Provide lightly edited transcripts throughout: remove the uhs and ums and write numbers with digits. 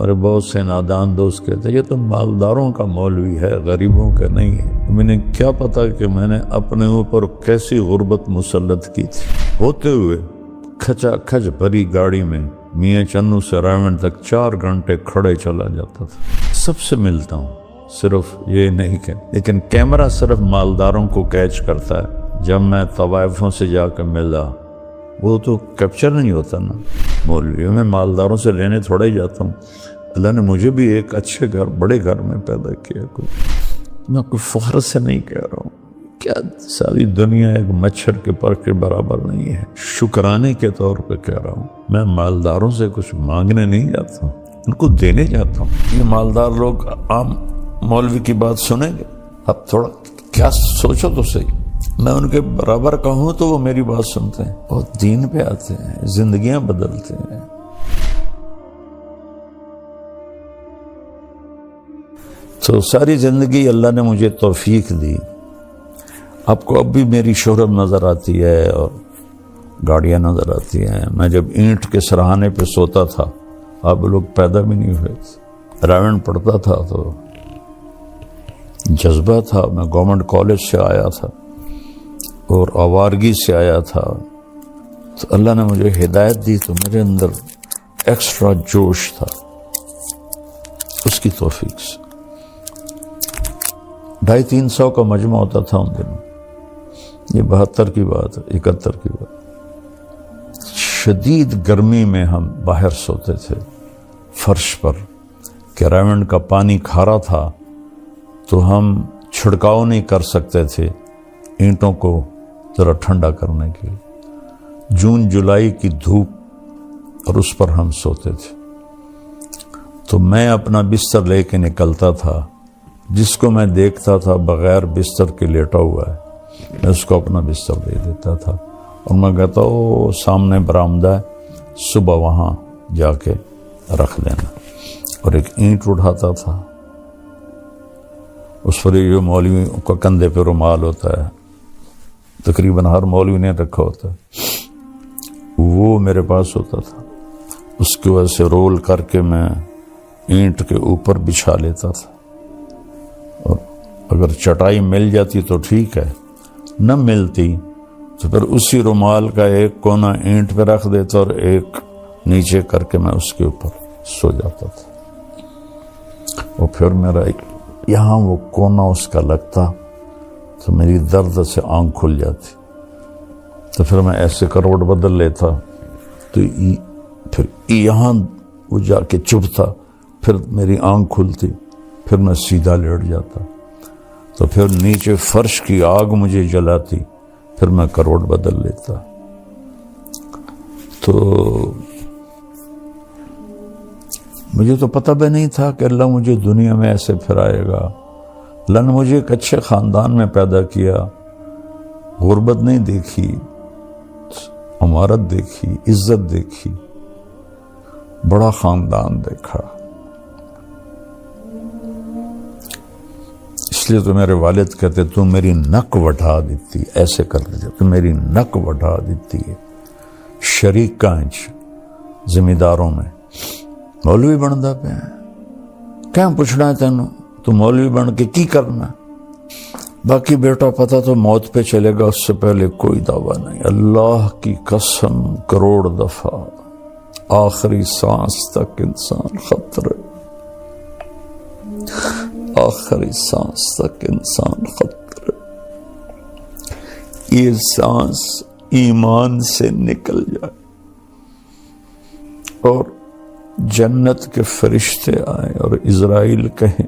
اور بہت سے نادان دوست کہتے ہیں یہ تو مالداروں کا مولوی ہے، غریبوں کا نہیں ہے۔ میں نے کیا پتا کہ میں نے اپنے اوپر کیسی غربت مسلط کی تھی۔ ہوتے ہوئے کھچا کھچ بھری گاڑی میں میاں چنو سے رائمنڈ تک 4 گھنٹے کھڑے چلا جاتا تھا۔ سب سے ملتا ہوں، صرف یہ نہیں کہ لیکن کیمرہ صرف مالداروں کو کیچ کرتا ہے۔ جب میں طوائفوں سے جا کے ملا وہ تو کیپچر نہیں ہوتا نا۔ مولویوں میں مالداروں سے لینے تھوڑا ہی جاتا ہوں۔ اللہ نے مجھے بھی ایک اچھے گھر، بڑے گھر میں پیدا کیا۔ میں کوئی فخر سے نہیں کہہ رہا ہوں، کیا ساری دنیا ایک مچھر کے پر کے برابر نہیں ہے، شکرانے کے طور پہ کہہ رہا ہوں۔ میں مالداروں سے کچھ مانگنے نہیں جاتا ہوں، ان کو دینے جاتا ہوں۔ یہ مالدار لوگ عام مولوی کی بات سنیں گے؟ اب تھوڑا کیا سوچو تو صحیح۔ میں ان کے برابر کہوں تو وہ میری بات سنتے ہیں، بہت دین پہ آتے ہیں، زندگیاں بدلتے ہیں۔ تو ساری زندگی اللہ نے مجھے توفیق دی۔ آپ کو اب بھی میری شہرت نظر آتی ہے اور گاڑیاں نظر آتی ہیں۔ میں جب اینٹ کے سرہانے پہ سوتا تھا آپ لوگ پیدا بھی نہیں ہوئے تھے۔ راون پڑھتا تھا تو جذبہ تھا، میں گورنمنٹ کالج سے آیا تھا اور آوارگی سے آیا تھا، تو اللہ نے مجھے ہدایت دی تو میرے اندر ایکسٹرا جوش تھا اس کی توفیق سے۔ 250-300 کا مجمع ہوتا تھا ان دنوں، یہ 72 کی بات ہے، 71 کی بات۔ شدید گرمی میں ہم باہر سوتے تھے فرش پر، کیراونڈ کا پانی کھارا تھا تو ہم چھڑکاؤ نہیں کر سکتے تھے اینٹوں کو ذرا ٹھنڈا کرنے کے لیے۔ جون جولائی کی دھوپ اور اس پر ہم سوتے تھے، تو میں اپنا بستر لے کے نکلتا تھا، جس کو میں دیکھتا تھا بغیر بستر کے لیٹا ہوا ہے میں اس کو اپنا بستر دے دیتا تھا اور میں کہتا او سامنے برآمدہ ہے، صبح وہاں جا کے رکھ دینا۔ اور ایک اینٹ اٹھاتا تھا، اس پر یہ مولوی کا کندھے پہ رومال ہوتا ہے، تقریباً ہر مولوی نے رکھا ہوتا ہے، وہ میرے پاس ہوتا تھا۔ اس کی وجہ سے رول کر کے میں اینٹ کے اوپر بچھا لیتا تھا، اور اگر چٹائی مل جاتی تو ٹھیک ہے، نہ ملتی تو پھر اسی رومال کا ایک کونا اینٹ پہ رکھ دیتا اور ایک نیچے کر کے میں اس کے اوپر سو جاتا تھا۔ اور پھر میرا یہاں وہ کونا اس کا لگتا تو میری درد سے آنکھ کھل جاتی، تو پھر میں ایسے کروٹ بدل لیتا تو پھر یہاں وہ جا کے چبھتا، پھر میری آنکھ کھلتی، پھر میں سیدھا لیٹ جاتا، تو پھر نیچے فرش کی آگ مجھے جلاتی، پھر میں کروٹ بدل لیتا۔ تو مجھے تو پتہ بھی نہیں تھا کہ اللہ مجھے دنیا میں ایسے پھرائے گا۔ اللہ نے مجھے ایک اچھے خاندان میں پیدا کیا، غربت نہیں دیکھی، عمارت دیکھی، عزت دیکھی، بڑا خاندان دیکھا۔ اس لیے تو میرے والد کہتے تو میری نک وٹھا دیتی، ایسے کر دیتے تو میری نک وٹھا دیتی ہے۔ شریک کانچ زمینداروں میں مولوی بندا پہ کیا پوچھنا ہے تینوں، تو مولوی بن کے کی کرنا، باقی بیٹا پتہ تو موت پہ چلے گا، اس سے پہلے کوئی دعویٰ نہیں۔ اللہ کی قسم کروڑ دفعہ آخری سانس تک انسان خطرے، آخری سانس تک انسان خطرے۔ یہ سانس ایمان سے نکل جائے اور جنت کے فرشتے آئیں اور اسرائیل کہیں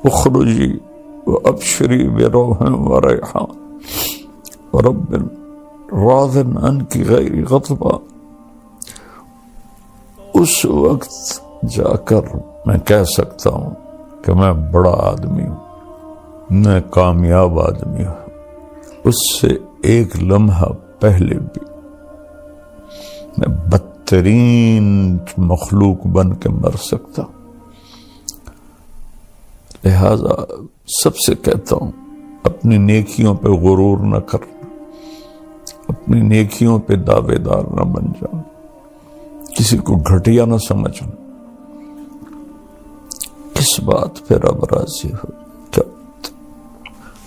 اخرجی وابشری بروح وریحان ورب راض عنک غیر غضبان، اس وقت جا کر میں کہہ سکتا ہوں کہ میں بڑا آدمی ہوں، میں کامیاب آدمی ہوں۔ اس سے ایک لمحہ پہلے بھی میں بدترین مخلوق بن کے مر سکتا ہوں۔ لہذا سب سے کہتا ہوں اپنی نیکیوں پہ غرور نہ کرنا، اپنی نیکیوں پہ دعوے دار نہ بن جانا، کسی کو گھٹیا نہ سمجھنا، کس بات پہ رب راضی ہو؟ کیا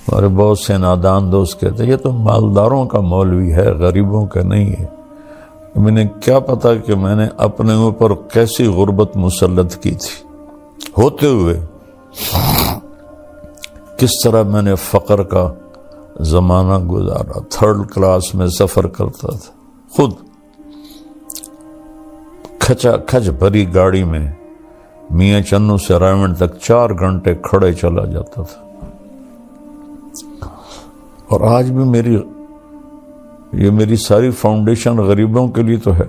ہمارے بہت سے نادان دوست کہتے ہیں یہ تو مالداروں کا مولوی ہے، غریبوں کا نہیں ہے۔ مجھے کیا پتا کہ میں نے اپنے اوپر کیسی غربت مسلط کی تھی، ہوتے ہوئے کس طرح میں نے فقر کا زمانہ گزارا، 3rd کلاس میں سفر کرتا تھا، خود کھچا کھچ بھری گاڑی میں میاں چنو سے رائمنڈ تک 4 گھنٹے کھڑے چلا جاتا تھا۔ اور آج بھی میری ساری فاؤنڈیشن غریبوں کے لیے تو ہے۔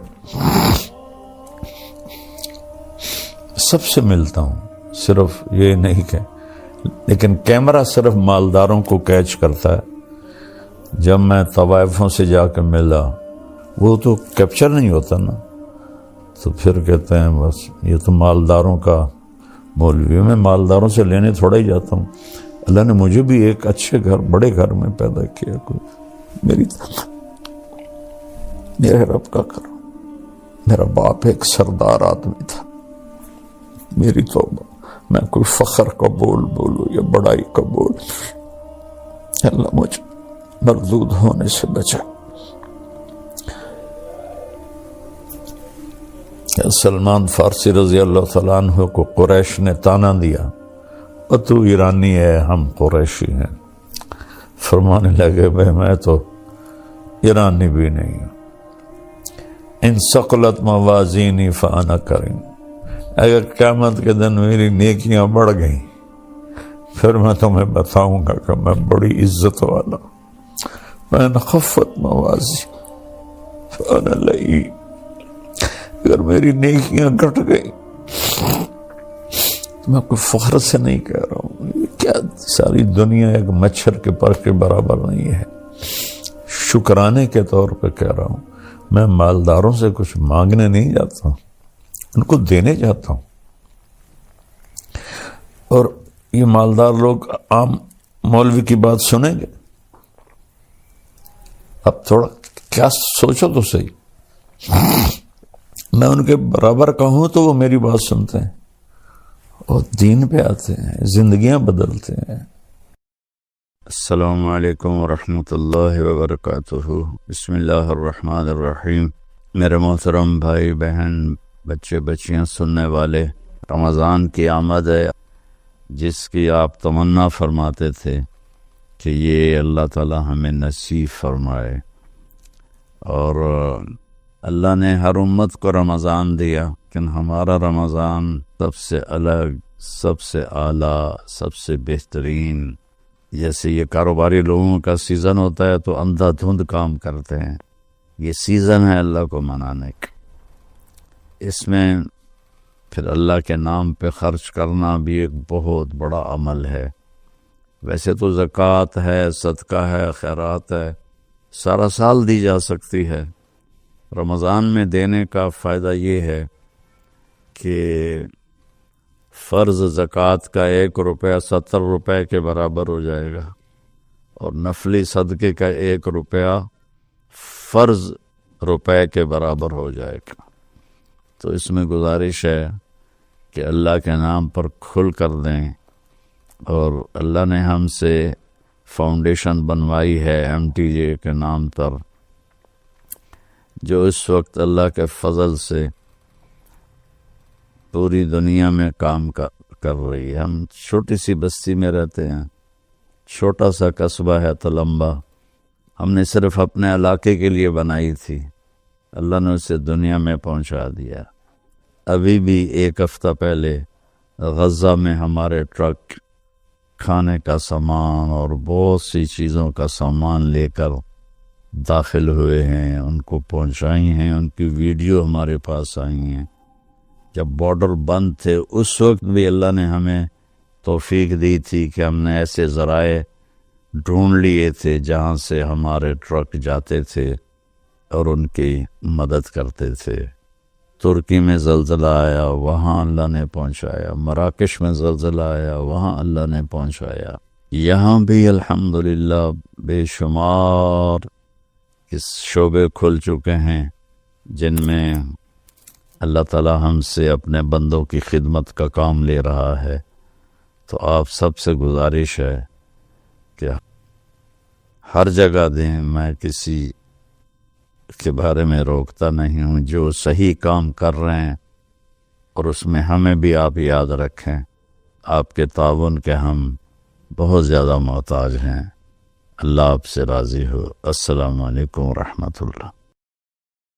سب سے ملتا ہوں، صرف یہ نہیں کہ لیکن کیمرہ صرف مالداروں کو کیچ کرتا ہے۔ جب میں طوائفوں سے جا کے ملا، وہ تو کیپچر نہیں ہوتا نا، تو پھر کہتے ہیں بس یہ تو مالداروں کا مولوی ہے۔ میں مالداروں سے لینے تھوڑا ہی جاتا ہوں، اللہ نے مجھے بھی ایک اچھے گھر، بڑے گھر میں پیدا کیا، میرے رب کا کرم۔ میرا باپ ایک سردار آدمی تھا، میری توبہ، میں کوئی فخر کا بول بولوں یا بڑائی کا بول، اللہ مجھے مردود ہونے سے بچا۔ سلمان فارسی رضی اللہ تعالیٰ عنہ کو قریش نے تانا دیا، اور تو ایرانی ہے، ہم قریشی ہیں۔ فرمانے لگے بھائی میں تو ایرانی بھی نہیں ہوں، ان ثقلت موازینی فانا کریم، اگر قیامت کے دن میری نیکیاں بڑھ گئیں پھر میں تمہیں بتاؤں گا کہ میں بڑی عزت والا ہوں۔ وَإِنْ خَفَّتْ مَوَازِينُ فَأَنَا لَئِيمٌ، اگر میری نیکیاں گھٹ گئی، میں کوئی فخر سے نہیں کہہ رہا ہوں، کیا ساری دنیا ایک مچھر کے پر کے برابر نہیں ہے، شکرانے کے طور پہ کہہ رہا ہوں۔ میں مالداروں سے کچھ مانگنے نہیں جاتا ہوں، ان کو دینے جاتا ہوں۔ اور یہ مالدار لوگ عام مولوی کی بات سنیں گے؟ اب تھوڑا کیا سوچو تو صحیح، میں ان کے برابر کا ہوں تو وہ میری بات سنتے ہیں اور دین پہ آتے ہیں، زندگیاں بدلتے ہیں۔ السلام علیکم ورحمۃ اللہ وبرکاتہ۔ بسم اللہ الرحمن الرحیم۔ میرے محترم بھائی بہن، بچے بچیاں، سننے والے، رمضان کی آمد ہے جس کی آپ تمنا فرماتے تھے کہ یہ اللہ تعالی ہمیں نصیب فرمائے، اور اللہ نے ہر امت کو رمضان دیا، لیکن ہمارا رمضان سب سے الگ، سب سے اعلیٰ، سب سے بہترین۔ جیسے یہ کاروباری لوگوں کا سیزن ہوتا ہے تو اندھا دھند کام کرتے ہیں، یہ سیزن ہے اللہ کو منانے کا۔ اس میں پھر اللہ کے نام پہ خرچ کرنا بھی ایک بہت بڑا عمل ہے۔ ویسے تو زکوٰۃ ہے، صدقہ ہے، خیرات ہے، سارا سال دی جا سکتی ہے۔ رمضان میں دینے کا فائدہ یہ ہے کہ فرض زکوٰۃ کا 1 روپیہ 70 روپے کے برابر ہو جائے گا، اور نفلی صدقے کا 1 روپیہ فرض روپے کے برابر ہو جائے گا۔ تو اس میں گزارش ہے کہ اللہ کے نام پر کھل کر دیں، اور اللہ نے ہم سے فاؤنڈیشن بنوائی ہے MTJ کے نام پر، جو اس وقت اللہ کے فضل سے پوری دنیا میں کام کر رہی ہے۔ ہم چھوٹی سی بستی میں رہتے ہیں، چھوٹا سا قصبہ ہے تلمبا، ہم نے صرف اپنے علاقے کے لیے بنائی تھی، اللہ نے اسے دنیا میں پہنچا دیا۔ ابھی بھی 1 ہفتہ پہلے غزہ میں ہمارے ٹرک کھانے کا سامان اور بہت سی چیزوں کا سامان لے کر داخل ہوئے ہیں، ان کو پہنچائی ہیں، ان کی ویڈیو ہمارے پاس آئی ہیں۔ جب بارڈر بند تھے اس وقت بھی اللہ نے ہمیں توفیق دی تھی کہ ہم نے ایسے ذرائع ڈھونڈ لیے تھے جہاں سے ہمارے ٹرک جاتے تھے اور ان کی مدد کرتے تھے۔ ترکی میں زلزلہ آیا، وہاں اللہ نے پہنچایا، مراکش میں زلزلہ آیا، وہاں اللہ نے پہنچایا۔ یہاں بھی الحمدللہ بے شمار اس شعبے کھل چکے ہیں جن میں اللہ تعالی ہم سے اپنے بندوں کی خدمت کا کام لے رہا ہے۔ تو آپ سب سے گزارش ہے کہ ہر جگہ دیں، میں کسی کے بارے میں روکتا نہیں ہوں، جو صحیح کام کر رہے ہیں اور اس میں ہمیں بھی آپ یاد رکھیں، آپ کے تعاون کے ہم بہت زیادہ محتاج ہیں۔ اللہ آپ سے راضی ہو۔ السلام علیکم ورحمۃ اللہ۔